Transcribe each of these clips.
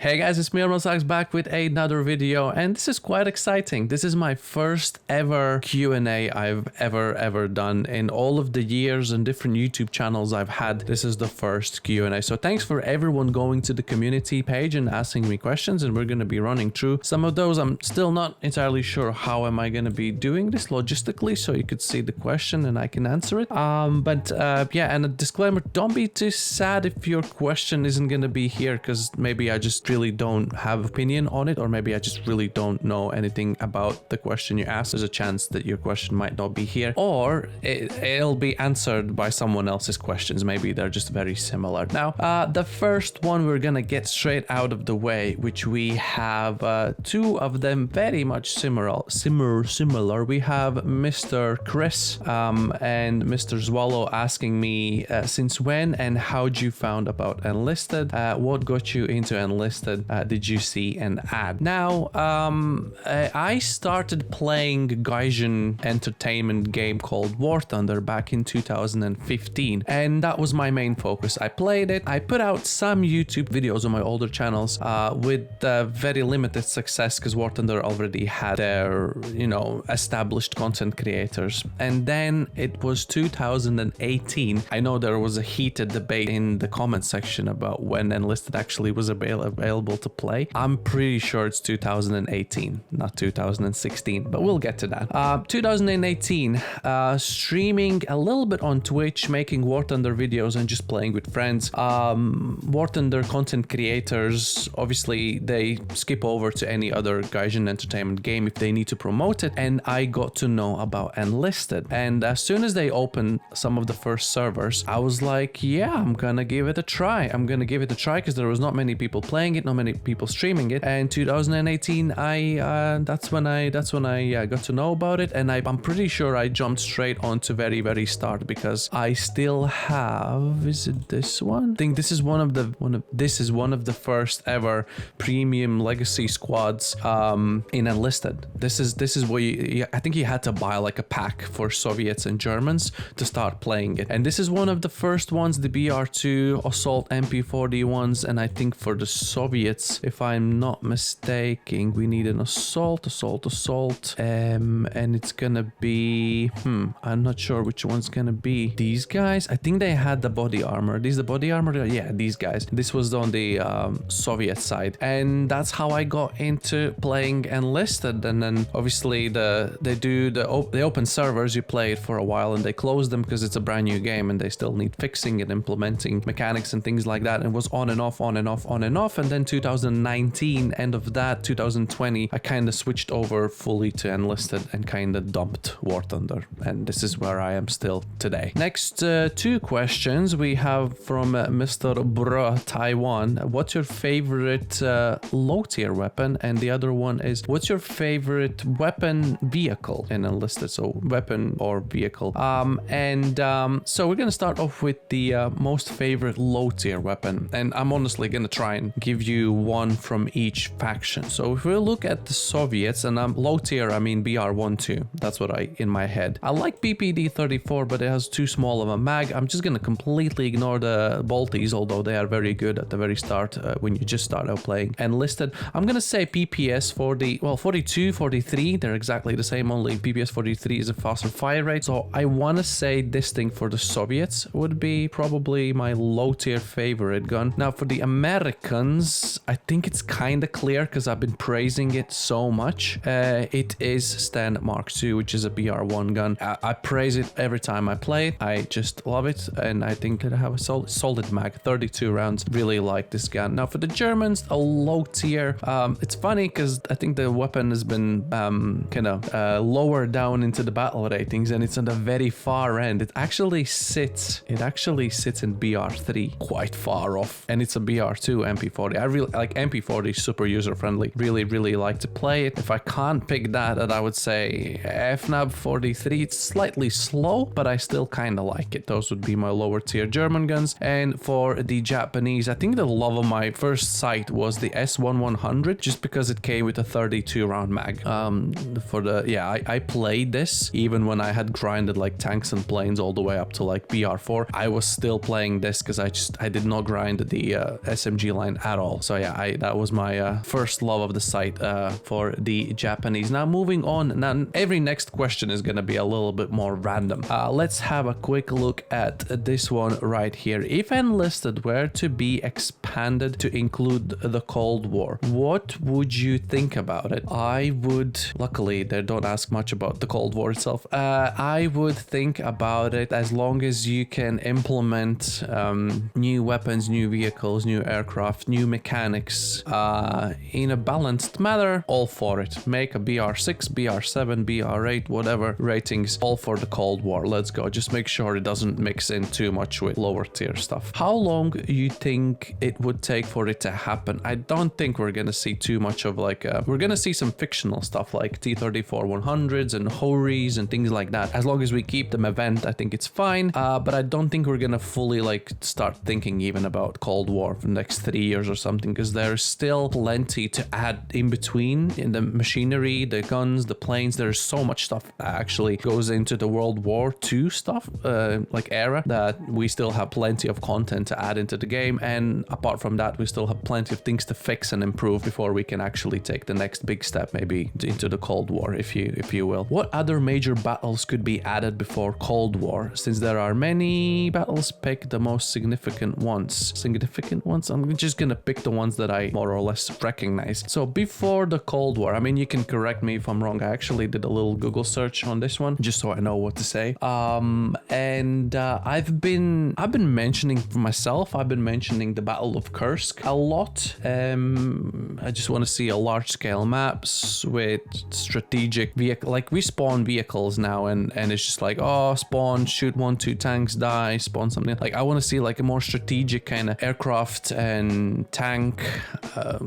Hey guys, it's me, Admiral, back with another video, and this is quite exciting. This is my first ever Q&A I've ever done. In all of the years and different YouTube channels I've had, this is the first Q&A. So thanks for everyone going to the community page and asking me questions, and we're going to be running through some of those. I'm still not entirely sure how am I going to be doing this logistically, so you could see the question and I can answer it. Yeah, and a disclaimer, don't be too sad if your question isn't going to be here, because maybe I just really don't have opinion on it, or maybe I just really don't know anything about the question you asked. There's a chance that your question might not be here, or it'll be answered by someone else's questions. Maybe they're just very similar. Now, the first one we're gonna get straight out of the way, which we have two of them very much similar. We have Mr. Chris and Mr. Zwallow asking me since when and how'd you found about Enlisted? What got you into Enlisted? Did you see an ad? Now, I started playing Gaijin entertainment game called War Thunder back in 2015, and that was my main focus. I played it. I put out some YouTube videos on my older channels with very limited success, because War Thunder already had their, established content creators. And then it was 2018. I know there was a heated debate in the comment section about when Enlisted actually was available to play. I'm pretty sure it's 2018, not 2016, but we'll get to that. 2018, streaming a little bit on Twitch, making War Thunder videos and just playing with friends. War Thunder content creators, obviously, they skip over to any other Gaijin entertainment game if they need to promote it, and I got to know about Enlisted. And as soon as they opened some of the first servers, I was like, yeah, I'm gonna give it a try. Because there was not many people playing it, not many people streaming it. And 2018, that's when I got to know about it, and I'm pretty sure I jumped straight on to very start, because I still have, is it this one? I think this is one of the first ever premium legacy squads in Enlisted. This is where I think you had to buy like a pack for Soviets and Germans to start playing it. And this is one of the first ones, the BR2 Assault MP40 ones, and I think for the Soviets, if I'm not mistaken, we need an assault, and it's gonna be, I'm not sure which one's gonna be. These guys, I think they had the body armor. These the body armor? Yeah, these guys. This was on the Soviet side, and that's how I got into playing Enlisted. And then obviously they open servers, you play it for a while, and they close them because it's a brand new game and they still need fixing and implementing mechanics and things like that. And it was on and off, and then 2019, end of that, 2020, I kind of switched over fully to Enlisted and kind of dumped War Thunder, and this is where I am still today. Next two questions we have from Mr. Bro Taiwan. What's your favorite low tier weapon? And the other one is, what's your favorite weapon vehicle in Enlisted? So weapon or vehicle. So we're gonna start off with the most favorite low tier weapon, and I'm honestly gonna try and give you one from each faction. So if we look at the Soviets, and I'm low tier, I mean BR-12. That's what in my head. I like PPD-34, but it has too small of a mag. I'm just gonna completely ignore the bolties, although they are very good at the very start when you just start out playing Enlisted. I'm gonna say PPS 42, 43, they're exactly the same, only PPS 43 is a faster fire rate. So I wanna say this thing for the Soviets would be probably my low tier favorite gun. Now for the Americans, I think it's kind of clear because I've been praising it so much. It is Stand Mark II, which is a BR-1 gun. I praise it every time I play it. I just love it, and I think that I have a solid mag, 32 rounds. Really like this gun. Now for the Germans, a low tier. It's funny because I think the weapon has been lower down into the battle ratings, and it's on the very far end. It actually sits in BR-3, quite far off, and it's a BR-2 MP40. I really like MP40, super user friendly. Really like to play it. If I can't pick that, I would say FNAB 43. It's slightly slow, but I still kind of like it. Those would be my lower tier German guns. And for the Japanese, I think the love of my first sight was the S1100, just because it came with a 32 round mag. I played this even when I had grinded like tanks and planes all the way up to like BR4. I was still playing this because I did not grind the SMG line at all. all. So yeah, that was my first love of the site for the Japanese. Now moving on, now every next question is gonna be a little bit more random. Let's have a quick look at this one right here. If Enlisted were to be expanded to include the Cold War, what would you think about it? I would, luckily they don't ask much about the Cold War itself. I would think about it as long as you can implement new weapons, new vehicles, new aircraft, new mechanics in a balanced manner. All for it. Make a BR6, BR7, BR8, whatever ratings, all for the Cold War. Let's go. Just make sure it doesn't mix in too much with lower tier stuff. How long you think it would take for it to happen? I don't think we're gonna see too much of like we're gonna see some fictional stuff like T-34-100s and Horis and things like that. As long as we keep them event, I think it's fine. But I don't think we're gonna fully like start thinking even about Cold War for the next 3 years or something, because there's still plenty to add in between in the machinery, the guns, the planes. There's so much stuff that actually goes into the World War II stuff, like era, that we still have plenty of content to add into the game. And apart from that, we still have plenty of things to fix and improve before we can actually take the next big step, maybe into the Cold War, if you will. What other major battles could be added before Cold War? Since there are many battles, pick the most significant ones. I'm just gonna pick the ones that I more or less recognize. So before the Cold War, I mean, you can correct me if I'm wrong. I actually did a little Google search on this one just so I know what to say. I've been mentioning for myself, I've been mentioning the Battle of Kursk a lot. I just want to see a large scale maps with strategic vehicle, like we spawn vehicles now and it's just like, oh, spawn, shoot 1-2 tanks, die, spawn something. Like I want to see like a more strategic kind of aircraft and tank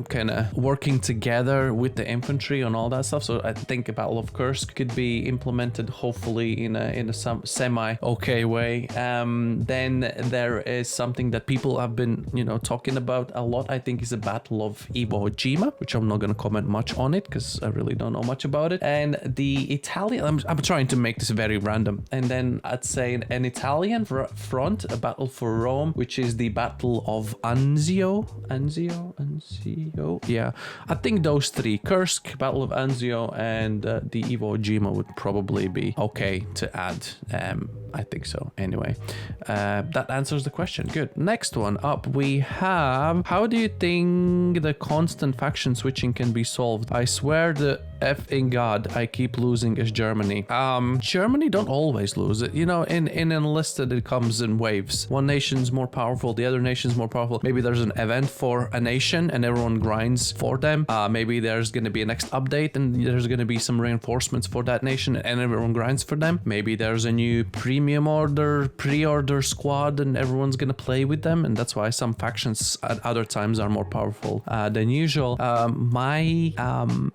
kind of working together with the infantry and all that stuff. So I think a Battle of Kursk could be implemented hopefully in a semi okay way. Then there is something that people have been, you know, talking about a lot. I think is a Battle of Iwo Jima, which I'm not going to comment much on it because I really don't know much about it. And the Italian, I'm trying to make this very random. And then I'd say an Italian front, a battle for Rome, which is the Battle of Anzio. Yeah, I think those three, Kursk, Battle of Anzio, and the Iwo Jima would probably be okay to add. I think so. Anyway, that answers the question. Good. Next one up, we have, how do you think the constant faction switching can be solved? I swear the effing God, I keep losing as Germany. Germany don't always lose it. You know, in Enlisted, it comes in waves. One nation's more powerful, the other nation's more powerful. Maybe there's an event for a nation and everyone grinds for them. Maybe there's going to be a next update and there's going to be some reinforcements for that nation and everyone grinds for them. Maybe there's a new premium order, pre-order squad and everyone's going to play with them. And that's why some factions at other times are more powerful than usual. My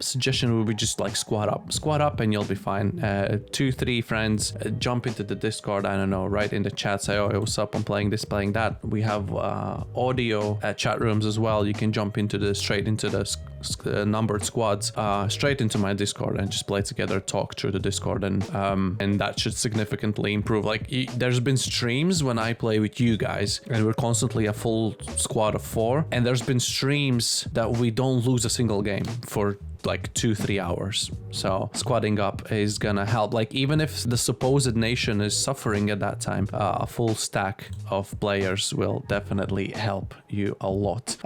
suggestion would be just like squad up and you'll be fine. 2-3 friends, jump into the Discord, I don't know, right in the chat, say, oh, what's up, I'm playing this, playing that. We have audio chat rooms as well. You can jump straight into the numbered squads, straight into my Discord and just play together, talk through the Discord, and that should significantly improve. Like there's been streams when I play with you guys and we're constantly a full squad of 4, and there's been streams that we don't lose a single game for like 2-3 hours. So squadding up is gonna help. Like even if the supposed nation is suffering at that time, a full stack of players will definitely help you a lot.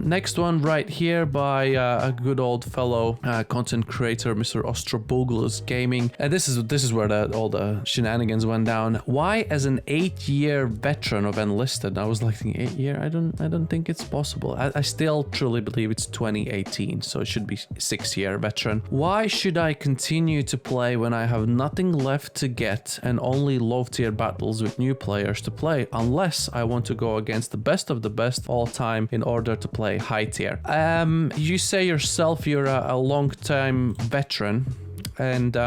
Next one right here by a good old fellow content creator, Mr. Ostroboglus Gaming. And this is where all the shenanigans went down. Why, as an 8-year veteran of Enlisted, I was like thinking 8 year, I don't think it's possible. I still truly believe it's 2018, so it should be 6-year veteran. Why should I continue to play when I have nothing left to get and only low tier battles with new players to play, unless I want to go against the best of the best all time in order to play high tier? You say yourself you're a long time veteran. And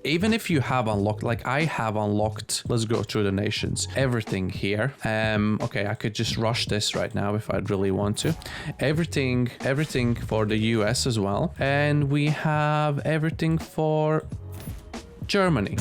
even if you have unlocked, like I have unlocked, let's go through the nations, everything here. Okay, I could just rush this right now if I'd really want to. Everything for the US as well. And we have everything for Germany.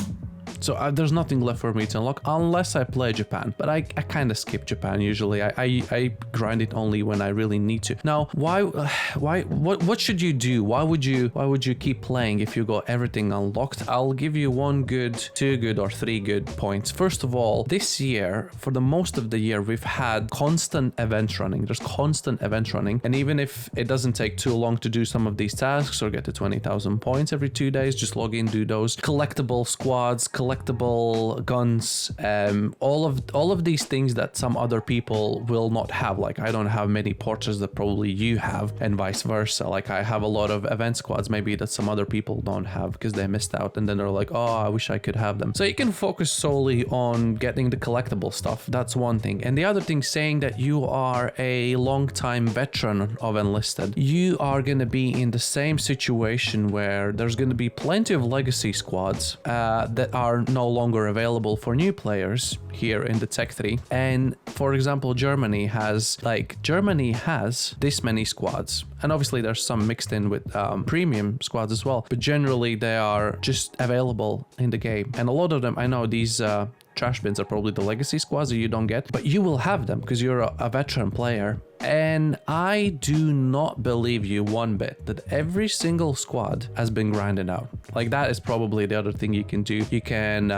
So there's nothing left for me to unlock unless I play Japan. But I kind of skip Japan usually. I grind it only when I really need to. Now, what should you do? Why would you keep playing if you got everything unlocked? I'll give you 1 good, 2 good, or 3 good points. First of all, this year, for the most of the year, we've had constant event running. There's constant event running, and even if it doesn't take too long to do some of these tasks or get to 20,000 points every 2 days, just log in, do those collectible squads, collectible guns, all of these things that some other people will not have. Like, I don't have many portraits that probably you have, and vice versa. Like, I have a lot of event squads maybe that some other people don't have because they missed out, and then they're like, oh, I wish I could have them. So you can focus solely on getting the collectible stuff. That's one thing. And the other thing, saying that you are a long-time veteran of Enlisted, you are going to be in the same situation where there's going to be plenty of legacy squads that are no longer available for new players here in the Tech 3. And for example, Germany has this many squads, and obviously there's some mixed in with premium squads as well, but generally they are just available in the game. And a lot of them, I know these trash bins are probably the legacy squads that you don't get, but you will have them because you're a veteran player. And I do not believe you one bit that every single squad has been grinded out. Like, that is probably the other thing you can do. You can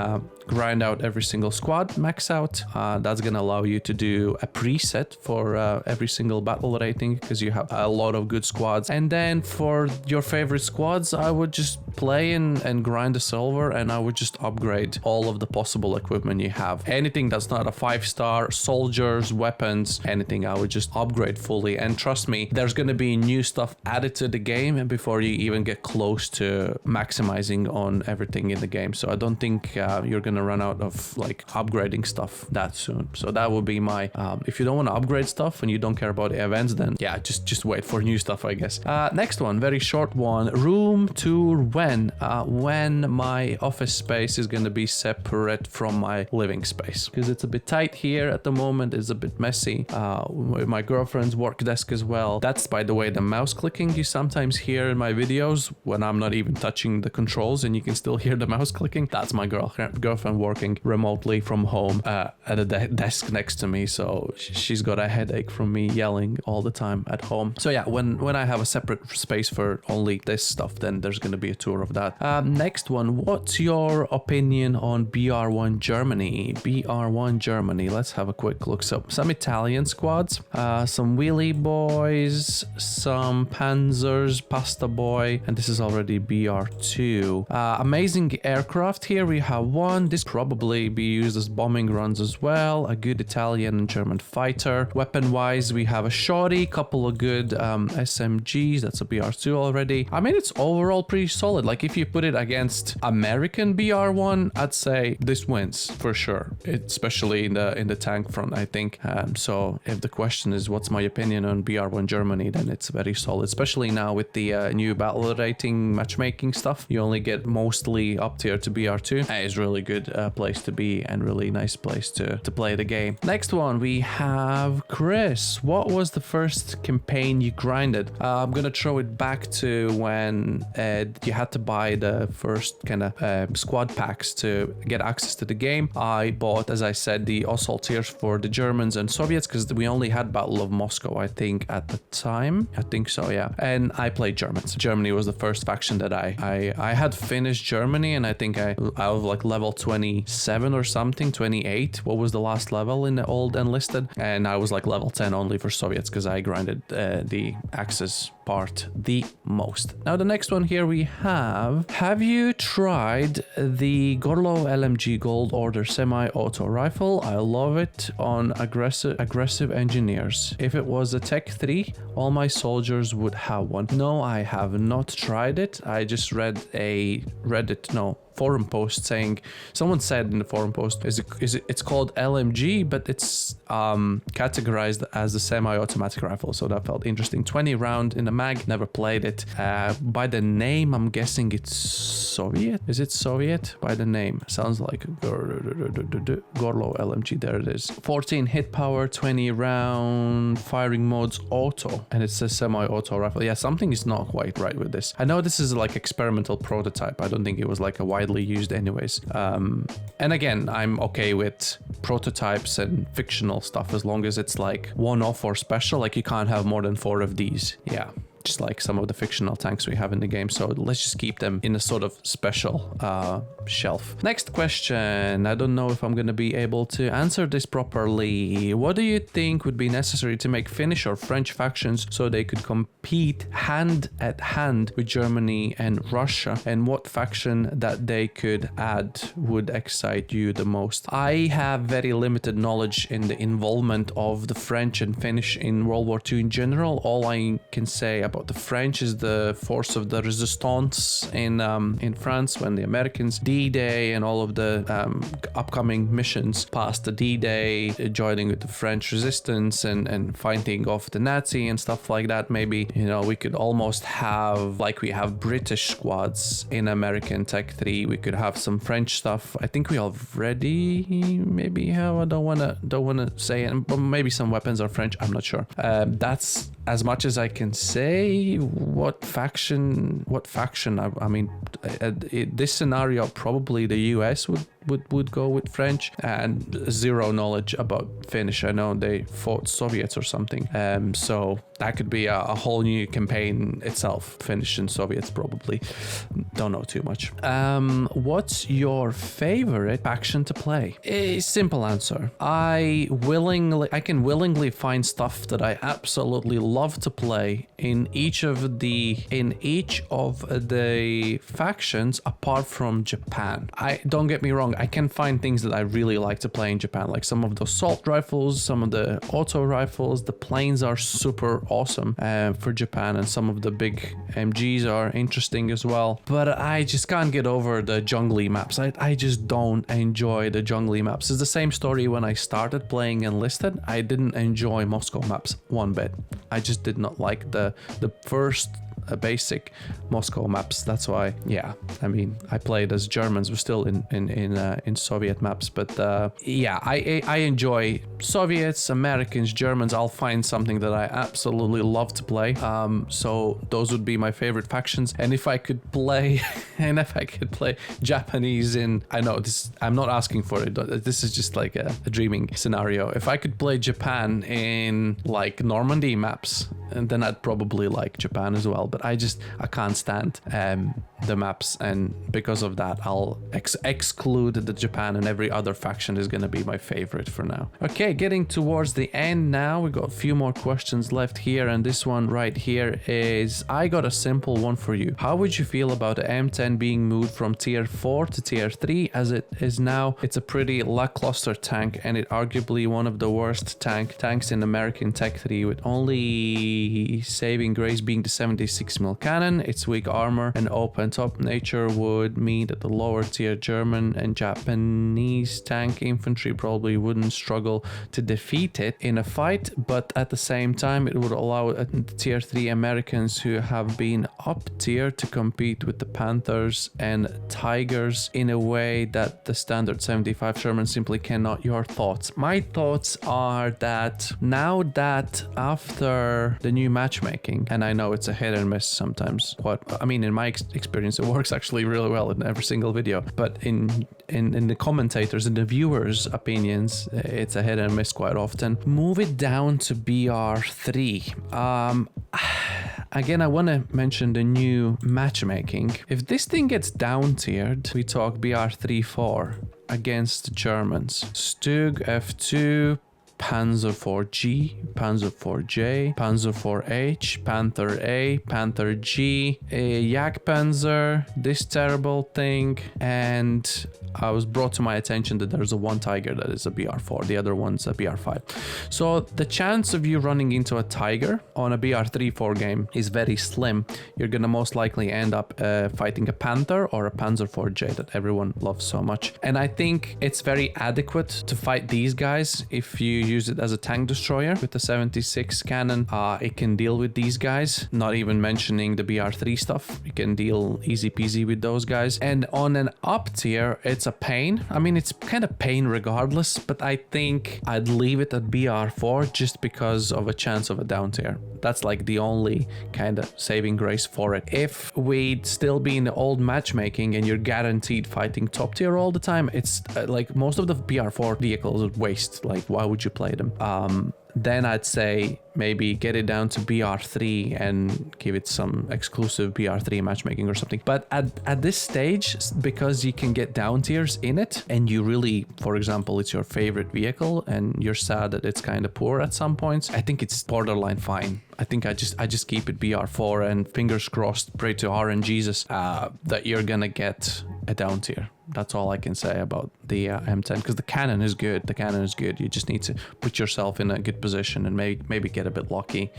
grind out every single squad, max out. That's going to allow you to do a preset for every single battle rating because you have a lot of good squads. And then for your favorite squads, I would just play and grind the silver, and I would just upgrade all of the possible equipment you have. Anything that's not a 5-star, soldiers, weapons, anything, I would just upgrade fully. And trust me, there's going to be new stuff added to the game and before you even get close to maximizing on everything in the game. So I don't think you're going to run out of like upgrading stuff that soon. So that would be my if you don't want to upgrade stuff and you don't care about the events, then yeah, just wait for new stuff, I guess. Next one, very short one. Room tour when my office space is going to be separate from my living space, because it's a bit tight here at the moment. It's a bit messy. My girlfriend's work desk as well. That's, by the way, the mouse clicking you sometimes hear in my videos when I'm not even touching the controls and you can still hear the mouse clicking. That's my girlfriend working remotely from home at a desk next to me, so she's got a headache from me yelling all the time at home. So yeah, when I have a separate space for only this stuff, then there's going to be a tour of that. Next one, what's your opinion on BR1 Germany? BR1 Germany, let's have a quick look. So some Italian squads, some wheelie boys, some panzers, pasta boy, and this is already BR2. Amazing aircraft here. We have one. This probably be used as bombing runs as well. A good Italian and German fighter. Weapon wise, we have a shorty, couple of good SMGs. That's a BR2 already. I mean, it's overall pretty solid. Like, if you put it against American BR1, I'd say this wins for sure, especially in the tank front, I think. So if the question is what's my opinion on BR1 Germany, then it's very solid, especially now with the new battle rating matchmaking stuff. You only get mostly up tier to BR2. It's really good place to be and really nice place to play the game. Next one, we have Chris. What was the first campaign you grinded? I'm gonna throw it back to when you had to buy the first kind of squad packs to get access to the game. I bought, as I said, the assaultiers for the Germans and Soviets because we only had Battle of Moscow, I think, at the time. I think so, yeah. And I played Germans. Germany was the first faction that I had finished Germany, and I think I was like level 27 or something, 28. What was the last level in the old Enlisted? And I was like level 10 only for Soviets because I grinded the Axis part the most. Now the next one here we have you tried the Gorlo LMG Gold Order semi-auto rifle? I love it on aggressive engineers. If it was a Tech 3, all my soldiers would have one. No, I have not tried it. I just read a forum post saying, someone said in the forum post, it's called LMG, but it's categorized as the semi-automatic rifle, so that felt interesting. 20 round in the mag, never played it. By the name, I'm guessing it's Soviet. Is it Soviet? By the name, sounds like Gorlo LMG. There it is. 14 hit power, 20 round, firing modes auto, and it's a semi-auto rifle. Yeah, something is not quite right with this. I know this is like experimental prototype. I don't think it was like a widely used anyways. And again, I'm okay with prototypes and fictional stuff as long as it's like one-off or special. Like you can't have more than 4 of these. Yeah. Just like some of the fictional tanks we have in the game. So let's just keep them in a sort of special shelf. Next question. I don't know if I'm going to be able to answer this properly. What do you think would be necessary to make Finnish or French factions so they could compete hand at hand with Germany and Russia? And what faction that they could add would excite you the most? I have very limited knowledge in the involvement of the French and Finnish in World War II in general. All I can say about the French is the force of the resistance in France when the Americans D-Day and all of the upcoming missions past the D-Day, joining with the French resistance and fighting off the Nazi and stuff like that. Maybe, you know, we could almost have, like we have British squads in American Tech 3, we could have some French stuff. I think we already maybe have, I don't wanna say it, but maybe some weapons are French, I'm not sure. That's as much as I can say. What faction? I mean, this scenario, probably the US would go with French, and zero knowledge about Finnish. I know they fought Soviets or something. So that could be a whole new campaign itself. Finnish and Soviets probably. Don't know too much. What's your favorite faction to play? A simple answer. I can willingly find stuff that I absolutely love to play in each of the factions apart from Japan. Don't get me wrong, I can find things that I really like to play in Japan, like some of the assault rifles, some of the auto rifles. The planes are super awesome for Japan, and some of the big MGs are interesting as well. But I just can't get over the jungly maps. I just don't enjoy the jungly maps. It's the same story when I started playing Enlisted. I didn't enjoy Moscow maps one bit. I just did not like the first basic Moscow maps. That's why, yeah, I mean, I played as Germans. We're still in Soviet maps, but yeah, I enjoy Soviets, Americans, Germans. I'll find something that I absolutely love to play. So those would be my favorite factions. And if I could play Japanese in, I know this, I'm not asking for it. This is just like a dreaming scenario. If I could play Japan in like Normandy maps, and then I'd probably like Japan as well. But I can't stand the maps, and because of that, I'll exclude the Japan, and every other faction is gonna be my favorite for now. Okay, getting towards the end now. We got a few more questions left here, and this one right here is, I got a simple one for you. How would you feel about the M10 being moved from tier 4 to tier 3 as it is now? It's a pretty lackluster tank, and it arguably one of the worst tanks in American Tech 3, with only saving grace being the 76mm cannon. Its weak armor and open top nature would mean that the lower tier German and Japanese tank infantry probably wouldn't struggle to defeat it in a fight, but at the same time it would allow tier 3 Americans who have been up tier to compete with the Panthers and Tigers in a way that the standard 75 Sherman simply cannot. Your thoughts? My thoughts are that now that after the new matchmaking, and I know it's a hit and miss sometimes, in my experience it works actually really well in every single video, but in the commentators and the viewers' opinions, it's a hit and miss quite often. Move it down to BR3. Again, I want to mention the new matchmaking. If this thing gets down tiered, we talk BR3-4 against Germans. Stug F2, Panzer IV-G, Panzer IV-J, Panzer IV-H, Panther A, Panther G, Jagdpanzer, this terrible thing, and I was brought to my attention that there's a one Tiger that is a BR4, the other one's a BR5. So the chance of you running into a Tiger on a BR3-4 game is very slim. You're gonna most likely end up fighting a Panther or a Panzer IV-J that everyone loves so much. And I think it's very adequate to fight these guys if you use it as a tank destroyer with the 76 cannon. It can deal with these guys, not even mentioning the BR3 stuff. It can deal easy peasy with those guys. And on an up tier, it's a pain. I mean, it's kind of pain regardless, but I think I'd leave it at BR4 just because of a chance of a down tier. That's like the only kind of saving grace for it. If we'd still be in the old matchmaking and you're guaranteed fighting top tier all the time, it's like most of the BR4 vehicles are waste. Like, why would you play them? Then I'd say maybe get it down to BR3 and give it some exclusive BR3 matchmaking or something. But at this stage, because you can get down tiers in it and you really, for example, it's your favorite vehicle and you're sad that it's kind of poor at some points, I think it's borderline fine. I think I just keep it BR4 and fingers crossed, pray to RNGesus that you're gonna get a down tier. That's all I can say about the M10, because the cannon is good. The cannon is good. You just need to put yourself in a good position and maybe get a bit lucky.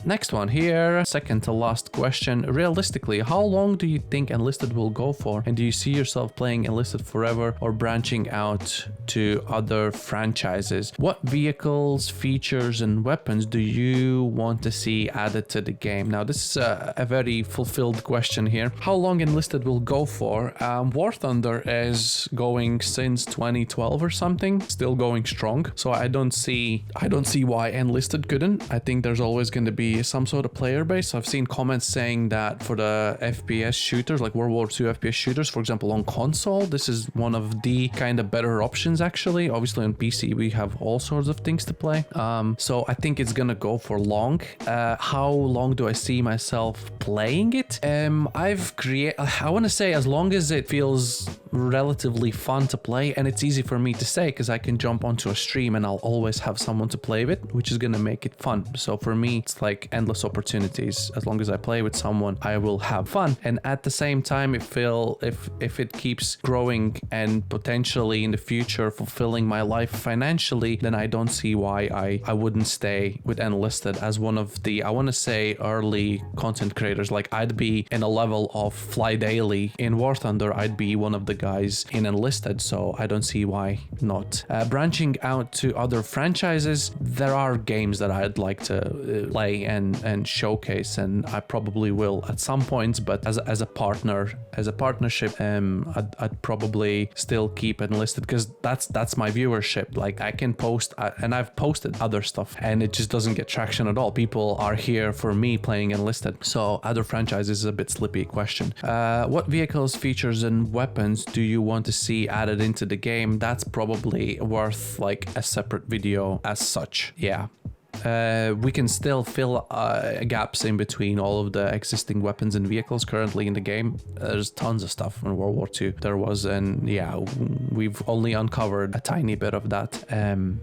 Next one here, second to last question. Realistically, how long do you think Enlisted will go for? And do you see yourself playing Enlisted forever or branching out to other franchises? What vehicles, features, and weapons do you want to see added to the game? Now, this is a very fulfilled question here. How long Enlisted will go for? War Thunder is going since 2012 or something, still going strong. So I don't see why Enlisted couldn't. I think there's always going to be some sort of player base. I've seen comments saying that for the FPS shooters, like World War II FPS shooters, for example, on console, this is one of the kind of better options actually. Obviously on PC, we have all sorts of things to play. So I think it's gonna go for long. How long do I see myself playing it? I want to say as long as it feels relatively fun to play, and it's easy for me to say because I can jump onto a stream and I'll always have someone to play with, which is gonna make it fun. So for me, it's like endless opportunities. As long as I play with someone, I will have fun. And at the same time, if it keeps growing and potentially in the future fulfilling my life financially, then I don't see why I wouldn't stay with Enlisted as one of the, I want to say, early content creators. Like I'd be in a level of Fly Daily in War Thunder, I'd be one of the guys in Enlisted, so I don't see why not. Branching out to other franchises, there are games that I'd like to play and showcase, and I probably will at some points, but as a partnership, I'd probably still keep Enlisted because that's my viewership. Like I can post, and I've posted other stuff and it just doesn't get traction at all. People are here for me playing Enlisted, so other franchises is a bit slippy question. What vehicles, features, and weapons do you want to see added into the game? That's probably worth like a separate video as such. Yeah. We can still fill gaps in between all of the existing weapons and vehicles currently in the game. There's tons of stuff in World War II there was, and yeah, we've only uncovered a tiny bit of that.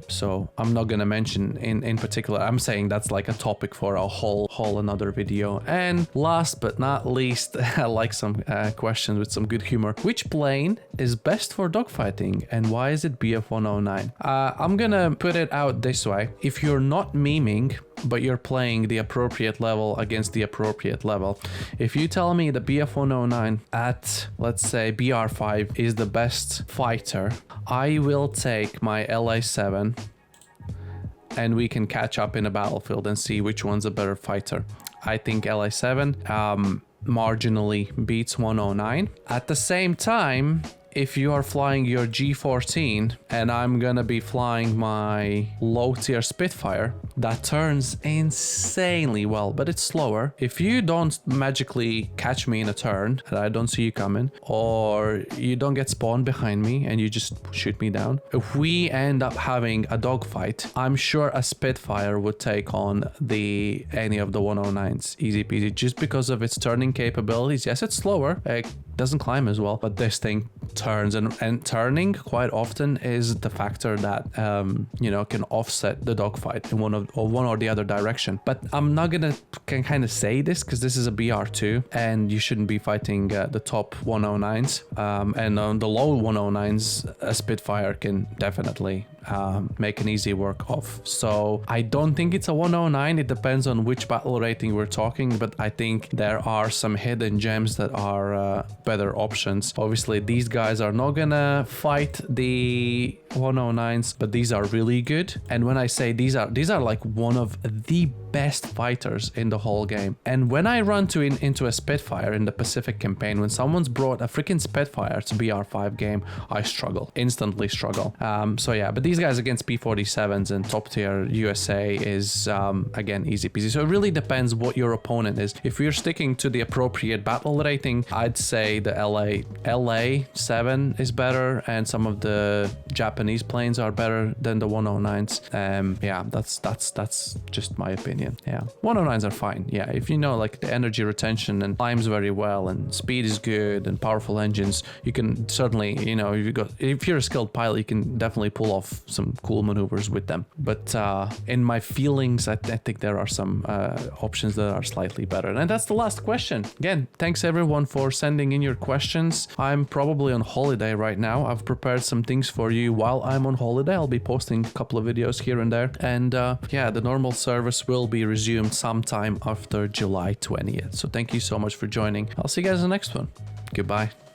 So I'm not gonna mention in particular. I'm saying that's like a topic for a whole another video. And last but not least, I like some questions with some good humor. Which plane is best for dogfighting, and why is it BF-109? I'm gonna put it out this way. If you're not memeing, but you're playing the appropriate level against the appropriate level, if you tell me the BF-109 at, let's say, BR5 is the best fighter, I will take my LA7 and we can catch up in a battlefield and see which one's a better fighter. I think LA7 marginally beats 109. At the same time, if you are flying your G14 and I'm gonna be flying my low tier Spitfire, that turns insanely well, but it's slower. If you don't magically catch me in a turn and I don't see you coming, or you don't get spawned behind me and you just shoot me down, if we end up having a dogfight, I'm sure a Spitfire would take on any of the 109s easy peasy, just because of its turning capabilities. Yes, it's slower, it doesn't climb as well, but this thing turns, and turning quite often is the factor that can offset the dogfight in one or the other direction. But I'm not gonna kind of say this because this is a BR2 and you shouldn't be fighting the top 109s, and on the low 109s a Spitfire can definitely make an easy work of. So I don't think it's a 109. It depends on which battle rating we're talking, but I think there are some hidden gems that are better options. Obviously, these guys are not gonna fight the 109s, but these are really good. And when I say these are like one of the best fighters in the whole game. And when I run into a Spitfire in the Pacific campaign, when someone's brought a freaking Spitfire to BR5 game, I struggle, instantly struggle. So yeah, but these guys against P-47s and top tier USA is again easy peasy. So it really depends what your opponent is. If you're sticking to the appropriate battle rating, I'd say the LA7 is better, and some of the Japanese planes are better than the 109s. Yeah, that's just my opinion. Yeah, 109s are fine. Yeah, if you know like the energy retention and climbs very well and speed is good and powerful engines, you can certainly, you know, if you're a skilled pilot, you can definitely pull off some cool maneuvers with them. But in my feelings, I think there are some options that are slightly better. And that's the last question. Again, thanks everyone for sending in your questions. I'm probably on holiday right now. I've prepared some things for you while I'm on holiday. I'll be posting a couple of videos here and there. And yeah, the normal service will be resumed sometime after July 20th. So thank you so much for joining. I'll see you guys in the next one. Goodbye.